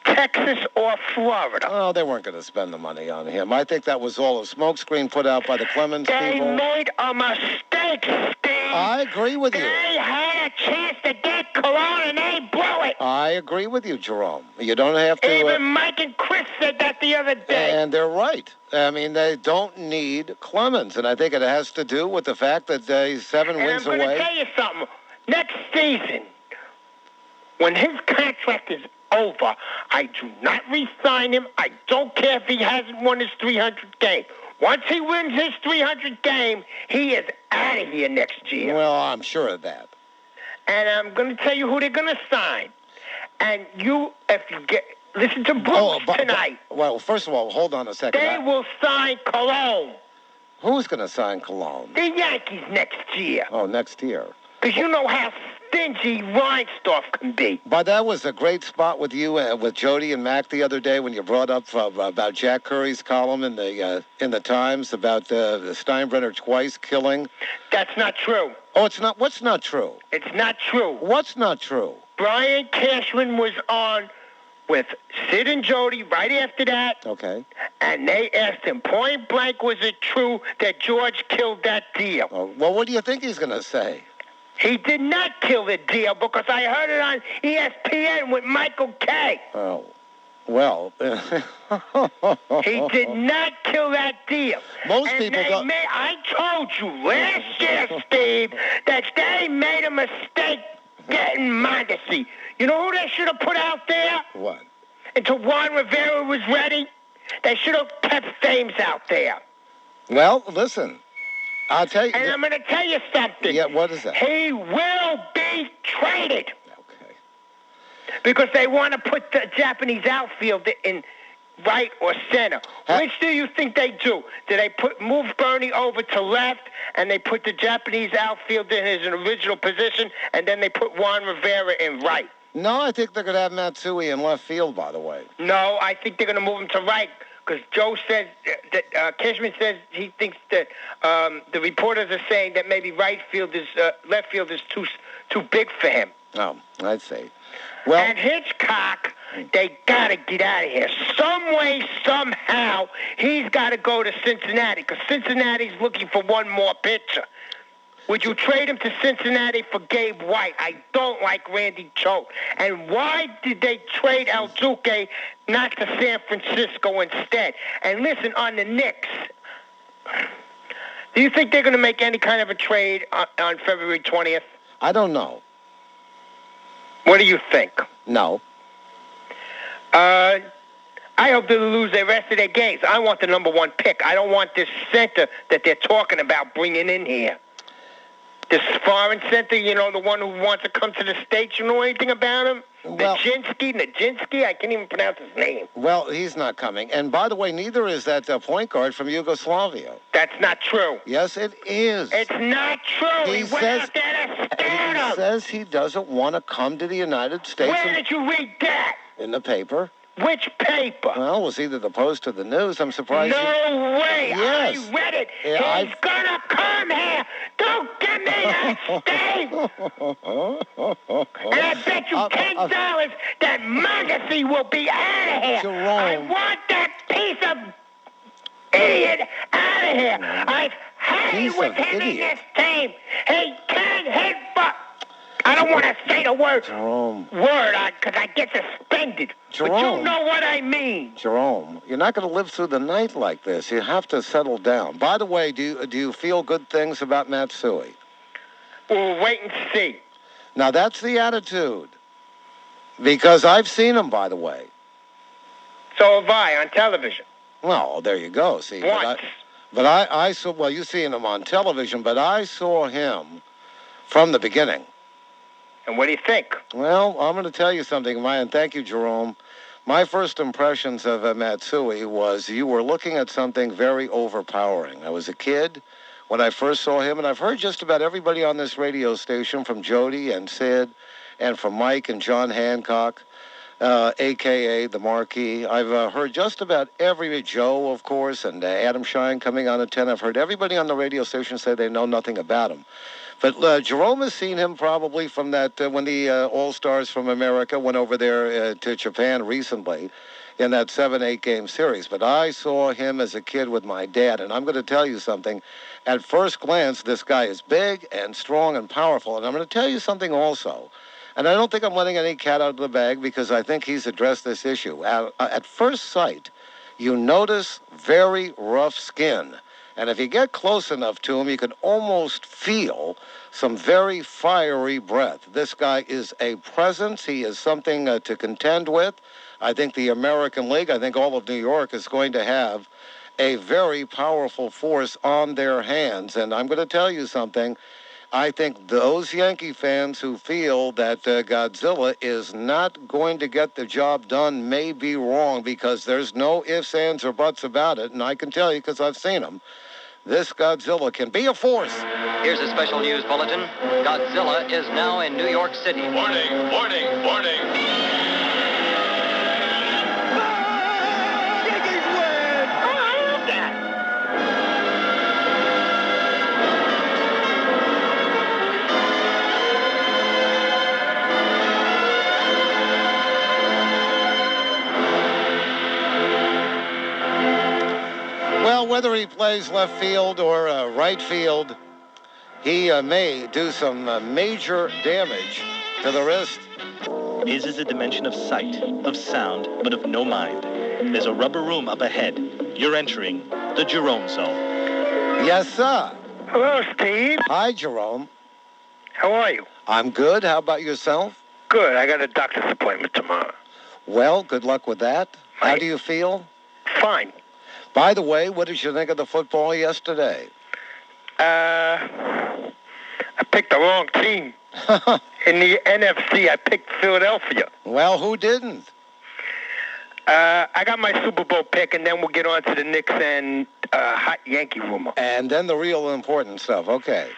Texas or Florida. Oh, they weren't going to spend the money on him. I think that was all a smokescreen put out by the Clemens people. They made a mistake, Steve. I agree with you. They had a chance to get Colon and they blew it. I agree with you, Jerome. You don't have to... Even Mike and Chris said that the other day. And they're right. I mean, they don't need Clemens, and I think it has to do with the fact that he's 7 wins away. And I'm going to tell you something. Next season, when his contract is over, I do not re-sign him. I don't care if he hasn't won his 300th game. Once he wins his 300th game, he is out of here next year. Well, I'm sure of that. And I'm going to tell you who they're going to sign. And you, if you get... Listen to Brooks tonight. Well, first of all, hold on a second. They will sign Cologne. Who's going to sign Cologne? The Yankees next year. Oh, next year. Because you know how stingy Reinsdorf can be. But that was a great spot with you, with Jody and Mac the other day when you brought up about Jack Curry's column in the Times about Steinbrenner twice killing. That's not true. Oh, it's not. What's not true? It's not true. What's not true? Brian Cashman was on with Sid and Jody right after that. Okay. And they asked him point blank, was it true that George killed that deal? Oh, well, what do you think he's going to say? He did not kill the deal because I heard it on ESPN with Michael Kay. Oh, well. He did not kill that deal. Most people don't. I told you last year, Steve, that they made a mistake getting Mondesi. You know who they should have put out there? What? Until Juan Rivera was ready? They should have kept Thames out there. Well, listen. I'll tell you. And I'm going to tell you something. Yeah, what is that? He will be traded. Okay. Because they want to put the Japanese outfielder in right or center. Which do you think they do? Do they move Bernie over to left, and they put the Japanese outfielder in his original position, and then they put Juan Rivera in right? No, I think they're going to have Matsui in left field, by the way. No, I think they're going to move him to right. Because Joe says that Cashman says he thinks that the reporters are saying that maybe left field is too big for him. Oh, I see. Well, and Hitchcock, they got to get out of here. Some way, somehow, he's got to go to Cincinnati because Cincinnati's looking for one more pitcher. Would you trade him to Cincinnati for Gabe White? I don't like Randy Choate. And why did they trade El Duque not to San Francisco instead? And listen, on the Knicks, do you think they're going to make any kind of a trade on February 20th? I don't know. What do you think? No. I hope they lose the rest of their games. I want the number 1 pick. I don't want this center that they're talking about bringing in here. This foreign center, the one who wants to come to the States. You know anything about him? Well, Nijinsky? I can't even pronounce his name. Well, he's not coming. And by the way, neither is that point guard from Yugoslavia. That's not true. Yes, it is. It's not true. He went out there to scout him. He says he doesn't want to come to the United States. Where did you read that? In the paper. Which paper? Well, it was either the Post or the News. I'm surprised. No way. Yes. I read it. Yeah, He's gonna come here. Don't give me that state. And I bet you $10 that Mondesi will be out of here. Jerome. I want that piece of idiot out of here. I've had it with him in this team. He can't hit, but I don't want to say the word because I get suspended. Jerome. But you know what I mean. Jerome, you're not going to live through the night like this. You have to settle down. By the way, do you feel good things about Matsui? We'll wait and see. Now, that's the attitude. Because I've seen him, by the way. So have I, on television. Well, there you go. See, Once. But I saw, well, you've seen him on television, but I saw him from the beginning. And what do you think? Well, I'm going to tell you something, and thank you, Jerome. My first impressions of Matsui was you were looking at something very overpowering. I was a kid when I first saw him, and I've heard just about everybody on this radio station, from Jody and Sid, and from Mike and John Hancock, a.k.a. the Marquis. I've heard just about every Joe, of course, and Adam Shine coming on at 10. I've heard everybody on the radio station say they know nothing about him. But Jerome has seen him probably from that when the All-Stars from America went over there to Japan recently in that 7-8 game series. But I saw him as a kid with my dad, and I'm going to tell you something. At first glance, this guy is big and strong and powerful. And I'm going to tell you something also. And I don't think I'm letting any cat out of the bag because I think he's addressed this issue. At first sight, you notice very rough skin. And if you get close enough to him, you can almost feel some very fiery breath. This guy is a presence. He is something to contend with. I think the American League, I think all of New York is going to have a very powerful force on their hands. And I'm going to tell you something. I think those Yankee fans who feel that Godzilla is not going to get the job done may be wrong, because there's no ifs, ands, or buts about it. And I can tell you because I've seen him. This Godzilla can be a force. Here's a special news bulletin. Godzilla is now in New York City. Warning, warning, warning. Well, whether he plays left field or right field, he may do some major damage to the wrist. His is a dimension of sight, of sound, but of no mind. There's a rubber room up ahead. You're entering the Jerome Zone. Yes, sir. Hello, Steve. Hi, Jerome. How are you? I'm good. How about yourself? Good. I got a doctor's appointment tomorrow. Well, good luck with that. How do you feel? Fine. By the way, what did you think of the football yesterday? I picked the wrong team. In the NFC, I picked Philadelphia. Well, who didn't? I got my Super Bowl pick, and then we'll get on to the Knicks and hot Yankee rumor. And then the real important stuff. Okay.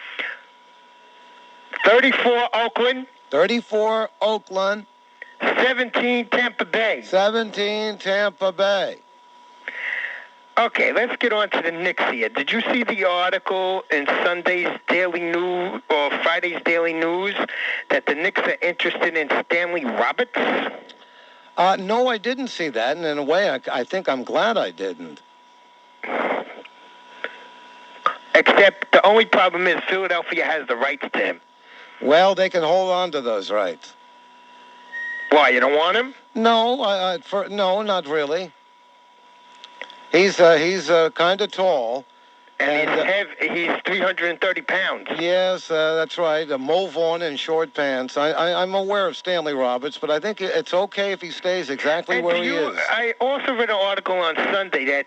34 Oakland. 34 Oakland. 17 Tampa Bay. 17 Tampa Bay. Okay, let's get on to the Knicks here. Did you see the article in Sunday's Daily News or Friday's Daily News that the Knicks are interested in Stanley Roberts? No, I didn't see that, and in a way, I think I'm glad I didn't. Except the only problem is Philadelphia has the rights to him. Well, they can hold on to those rights. Why, you don't want him? No, no, not really. He's kind of tall. And he's 330 pounds. Yes, that's right. Move on in short pants. I'm aware of Stanley Roberts, but I think it's okay if he stays exactly where he is. I also read an article on Sunday that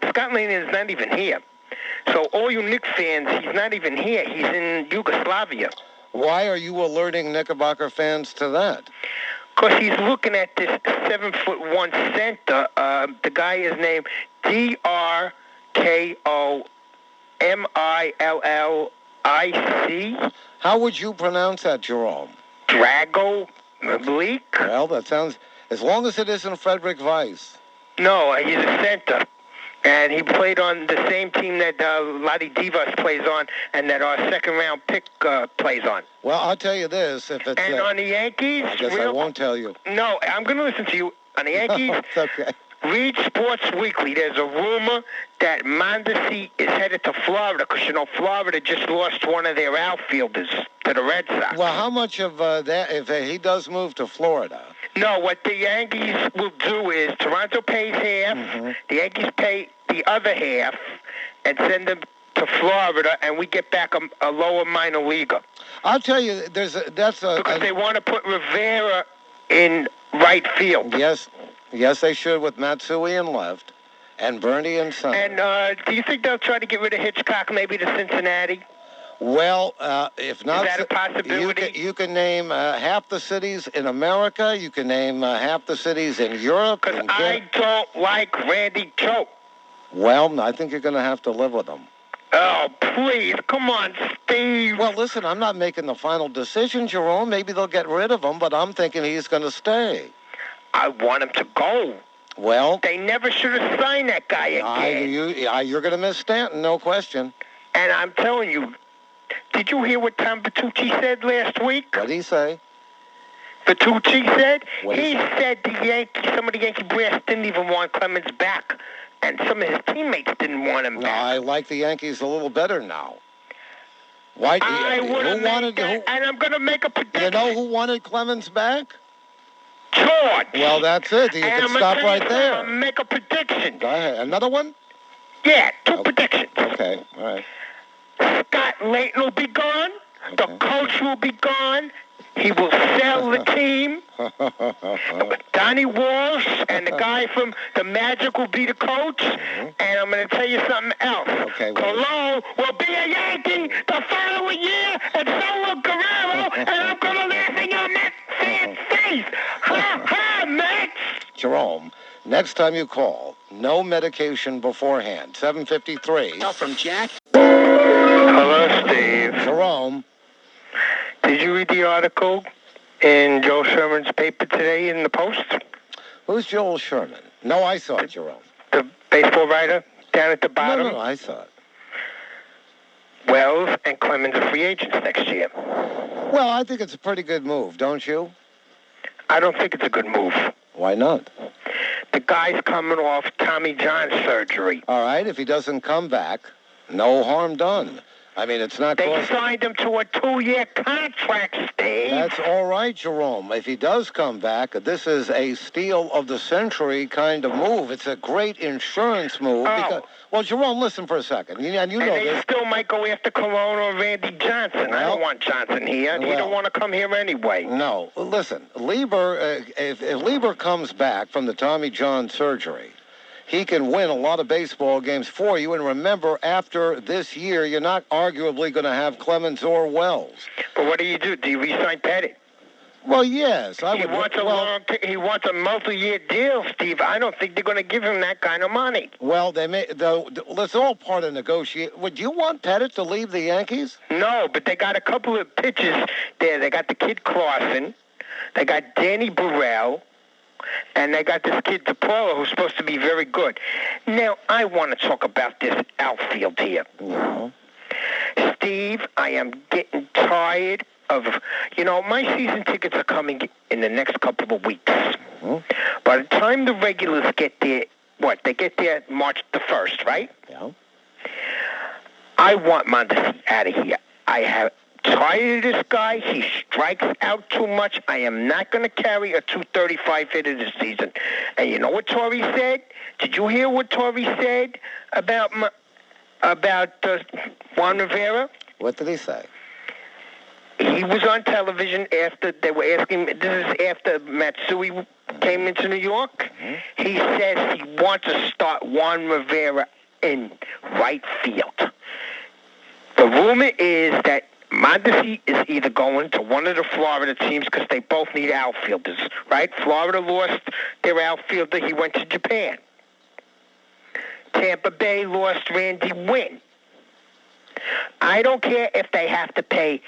Scott Lane is not even here. So all you Knicks fans, he's not even here. He's in Yugoslavia. Why are you alerting Knickerbocker fans to that? Because he's looking at this 7'1" center. The guy is named Drkomillic. How would you pronounce that, Jerome? Drago Malik? Well, that sounds... As long as it isn't Frederick Weiss. No, he's a center. And he played on the same team that Lottie Divas plays on and that our second-round pick plays on. Well, I'll tell you this. If it's, and on the Yankees... I guess I won't tell you. No, I'm going to listen to you. On the Yankees... It's okay. Read Sports Weekly. There's a rumor that Mondesi is headed to Florida because, Florida just lost one of their outfielders to the Red Sox. Well, how much of that, if he does move to Florida? No, what the Yankees will do is Toronto pays half, the Yankees pay the other half, and send them to Florida, and we get back a lower minor leaguer. I'll tell you, because they want to put Rivera in right field. Yes, they should, with Matsui in left and Bernie in center. And do you think they'll try to get rid of Hitchcock maybe to Cincinnati? Well, if not... Is that a possibility? You can name half the cities in America. You can name half the cities in Europe. Because I don't like Randy Choate. Well, I think you're going to have to live with him. Oh, please. Come on, Steve. Well, listen, I'm not making the final decision, Jerome. Maybe they'll get rid of him, but I'm thinking he's going to stay. I want him to go. Well... They never should have signed that guy again. You're going to miss Stanton, no question. And I'm telling you, did you hear what Tom Pettitte said last week? What did he say? Pettitte said? He said some of the Yankee brass didn't even want Clemens back. And some of his teammates didn't want him back. I like the Yankees a little better now. Why? And I'm going to make a prediction. You know who wanted Clemens back? George. Well, that's it. You can stop right there. I'm make a prediction. Go ahead. Another one? Yeah, two predictions. Okay, all right. Scott Layton will be gone. Okay. The coach will be gone. He will sell the team. Donnie Walsh and the guy from the Magic will be the coach. And I'm going to tell you something else. Okay. Cologne will be a Yankee the following year, and so will Guerrero, and I'm going to laugh in your Mets fan face. Ha, ha, Mets! Jerome, next time you call, no medication beforehand. 7:53. Now from Jack. Hello, Steve. Jerome. Did you read the article in Joel Sherman's paper today in the Post? Who's Joel Sherman? No, I saw it, Jerome. The baseball writer down at the bottom? No, I saw it. Wells and Clemens are free agents next year. Well, I think it's a pretty good move, don't you? I don't think it's a good move. Why not? The guy's coming off Tommy John surgery. All right, if he doesn't come back, no harm done. I mean, it's not... They signed him to a 2-year contract, Steve. That's all right, Jerome. If he does come back, this is a steal of the century kind of move. It's a great insurance move. Oh. Well, Jerome, listen for a second. And they still might go after Cologne or Randy Johnson. I don't want Johnson here. He don't want to come here anyway. No. Listen, Lieber, if Lieber comes back from the Tommy John surgery, he can win a lot of baseball games for you. And remember, after this year, you're not arguably going to have Clemens or Wells. But what do you do? Do you re-sign Pettitte? Well, yes. He wants a multi-year deal, Steve. I don't think they're going to give him that kind of money. Well, it's all part of negotiation. Would you want Pettitte to leave the Yankees? No, but they got a couple of pitchers there. They got the kid Clausen. They got Danny Burrell. And they got this kid DePaula who's supposed to be very good. Now, I want to talk about this outfield here. Mm-hmm. Steve, I am getting tired of, my season tickets are coming in the next couple of weeks. Mm-hmm. By the time the regulars get there, they get there March the 1st, right? Yeah. I want Mondesi out of here. I have tired of this guy. He strikes out too much. I am not going to carry a 235 hitter this season. And you know what Torre said? Did you hear what Torre said about Juan Rivera? What did he say? He was on television after they were asking. This is after Matsui came into New York. Mm-hmm. He says he wants to start Juan Rivera in right field. The rumor is that Mondesi is either going to one of the Florida teams because they both need outfielders, right? Florida lost their outfielder. He went to Japan. Tampa Bay lost Randy Wynn. I don't care if they have to pay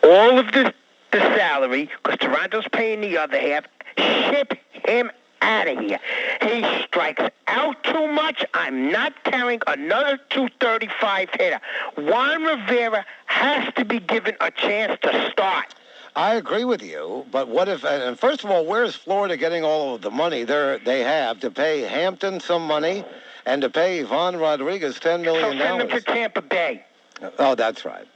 all of the salary, because Toronto's paying the other half. Ship him out of here. He strikes out too much. I'm not carrying another 235 hitter. Juan Rivera has to be given a chance to start. I agree with you, but what if, and first of all, where's Florida getting all of the money they have to pay Hampton some money and to pay Ivan Rodriguez $10 million? So send them to Tampa Bay. Oh, that's right.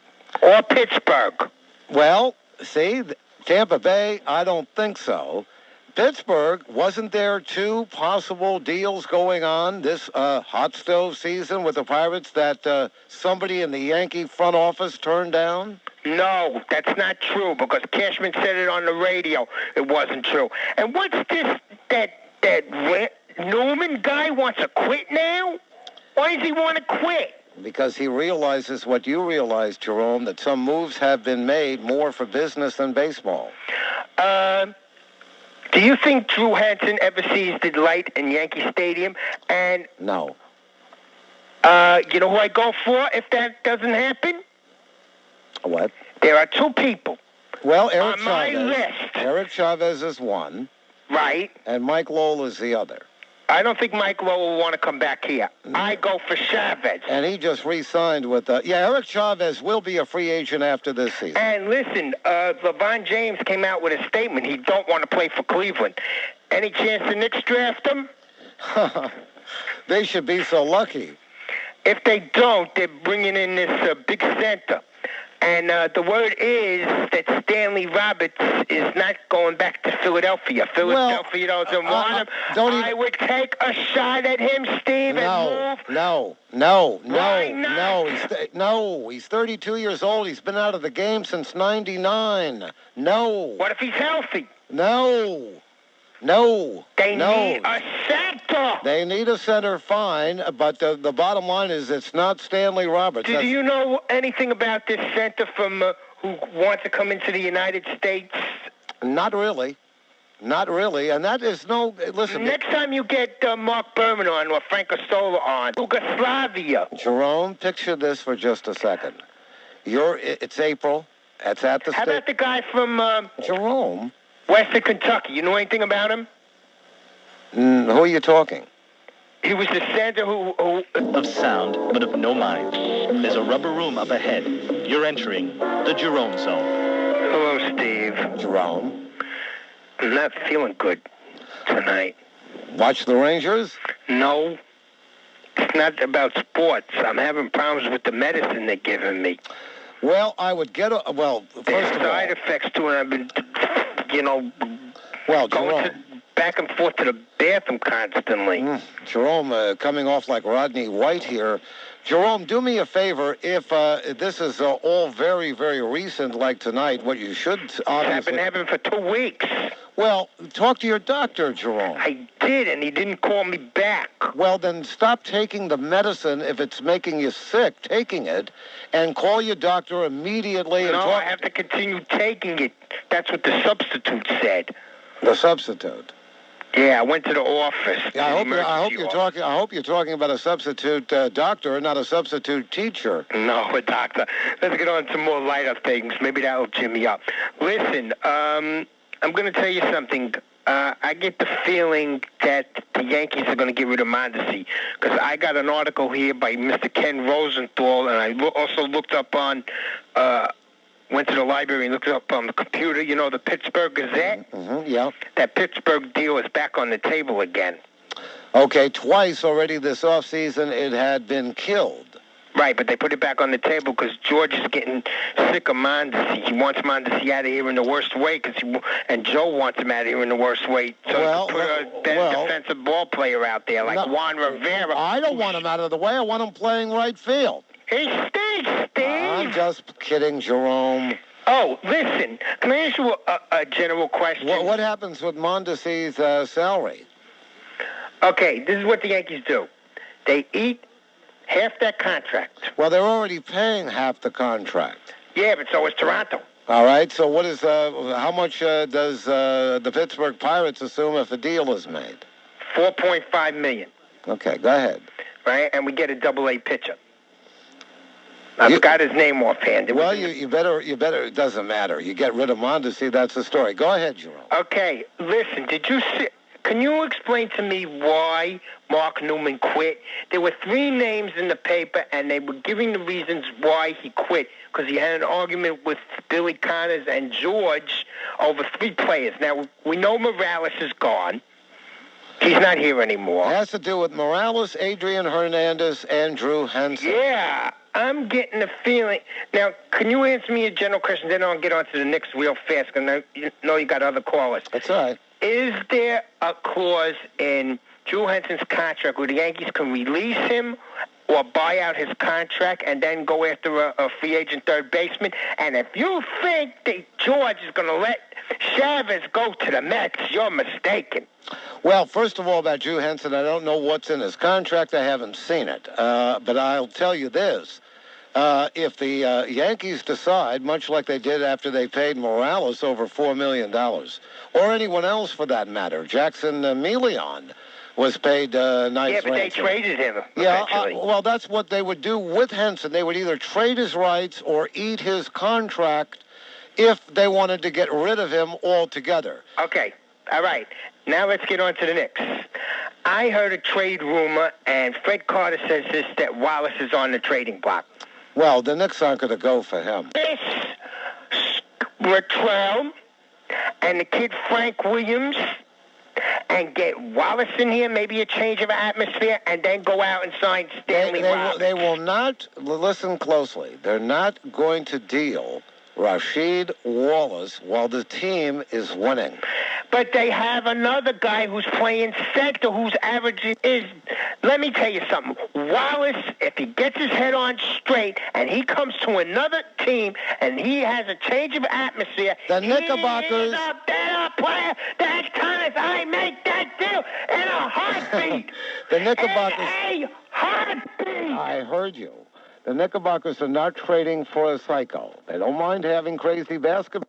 Or Pittsburgh. Well, see, Tampa Bay, I don't think so. Pittsburgh, wasn't there two possible deals going on this hot stove season with the Pirates that somebody in the Yankee front office turned down? No, that's not true, because Cashman said it on the radio. It wasn't true. And what's this, that Newman guy wants to quit now? Why does he want to quit? Because he realizes what you realize, Jerome, that some moves have been made more for business than baseball. Do you think Drew Henson ever sees the light in Yankee Stadium? And no. You know who I go for if that doesn't happen? What? There are two people. Well, Eric on my Chavez. list. Eric Chavez is one. Right. And Mike Lowell is the other. I don't think Mike Lowell will want to come back here. I go for Chavez. And he just re-signed with Eric Chavez will be a free agent after this season. And listen, LeBron James came out with a statement. He don't want to play for Cleveland. Any chance the Knicks draft him? They should be so lucky. If they don't, they're bringing in this big center. And the word is that Stanley Roberts is not going back to Philadelphia. Philadelphia doesn't want him. I would take a shot at him, Steve, and move. No. He's 32 years old. He's been out of the game since '99. No. What if he's healthy? No. They need a center. They need a center, fine, but the bottom line is it's not Stanley Roberts. Do you know anything about this center from who wants to come into the United States? Not really. And that is no... Listen. Next time you get Mark Berman on or Frank Costola on, Yugoslavia. Jerome, picture this for just a second. It's April. It's at the... How about the guy from... Jerome... Western Kentucky. You know anything about him? Who are you talking? He was the center who... Of sound, but of no mind. There's a rubber room up ahead. You're entering the Jerome zone. Hello, Steve. Jerome. I'm not feeling good tonight. Watch the Rangers? No. It's not about sports. I'm having problems with the medicine they're giving me. Well, I would get... first of all... There's side effects to it. I've been... going back and forth to the bathroom constantly. Jerome, coming off like Rodney White here. Jerome, do me a favor. If this is all very, very recent, like tonight, what you should obviously... I've been having for 2 weeks. Well, talk to your doctor, Jerome. I did, and he didn't call me back. Well, then stop taking the medicine if it's making you sick, taking it, and call your doctor immediately. No, I have to continue taking it. That's what the substitute said. The substitute? Yeah, I went to the office. Yeah, I hope you're talking about a substitute doctor, not a substitute teacher. No, a doctor. Let's get on to more lighter things. Maybe that'll cheer me up. Listen, I'm going to tell you something. I get the feeling that the Yankees are going to get rid of Mondesi, because I got an article here by Mr. Ken Rosenthal, and I also looked up on, went to the library and looked up on the computer, the Pittsburgh Gazette? Mm-hmm, yeah. That Pittsburgh deal is back on the table again. Okay, twice already this offseason it had been killed. Right, but they put it back on the table because George is getting sick of Mondesi. He wants Mondesi out of here in the worst way, and Joe wants him out of here in the worst way. So put a better defensive ball player out there, like Juan Rivera. I don't want him out of the way. I want him playing right field. He stinks, Steve. I'm just kidding, Jerome. Oh, listen, can I ask you a general question? What happens with Mondesi's salary? Okay, this is what the Yankees do. They eat half that contract. Well, they're already paying half the contract. Yeah, but so is Toronto. All right, so what is, how much does the Pittsburgh Pirates assume if a deal is made? $4.5 million. Okay, go ahead. Right, and we get a double-A pitcher. I forgot his name offhand. Well, you better, it doesn't matter. You get rid of Mondesi, that's the story. Go ahead, Jerome. Okay, listen, can you explain to me why Mark Newman quit? There were 3 names in the paper, and they were giving the reasons why he quit, because he had an argument with Billy Connors and George over 3 players. Now, we know Morales is gone. He's not here anymore. It has to do with Morales, Adrian Hernandez, and Drew Henson. Yeah, I'm getting a feeling. Now, can you answer me a general question? Then I'll get on to the Knicks real fast, because I know you got other callers. That's all right. Is there a clause in Drew Henson's contract where the Yankees can release him or buy out his contract and then go after a free agent third baseman? And if you think that George is going to let Chavez go to the Mets, you're mistaken. Well, first of all, about Drew Henson, I don't know what's in his contract. I haven't seen it. But I'll tell you this. If the Yankees decide, much like they did after they paid Morales over $4 million, or anyone else for that matter, Jackson Milian was paid nice Yeah, but ransom. they traded him eventually. Well, that's what they would do with Henson. They would either trade his rights or eat his contract if they wanted to get rid of him altogether. Okay, all right. Now let's get on to the Knicks. I heard a trade rumor, and Fred Carter says this, that Wallace is on the trading block. Well, the Knicks aren't going to go for him. This Latrell and the kid Frank Williams and get Wallace in here, maybe a change of atmosphere, and then go out and sign Stanley Robbins. They will not, listen closely, they're not going to deal Rasheed Wallace while the team is winning. But they have another guy who's playing center whose average is, let me tell you something, Wallace, if he gets his head on straight and he comes to another team and he has a change of atmosphere, the Knickerbockers, he's a better player. That's Connors. I make that deal in a heartbeat. The Knickerbockers, in a heartbeat. I heard you. The Knickerbockers are not trading for a psycho. They don't mind having crazy basketball.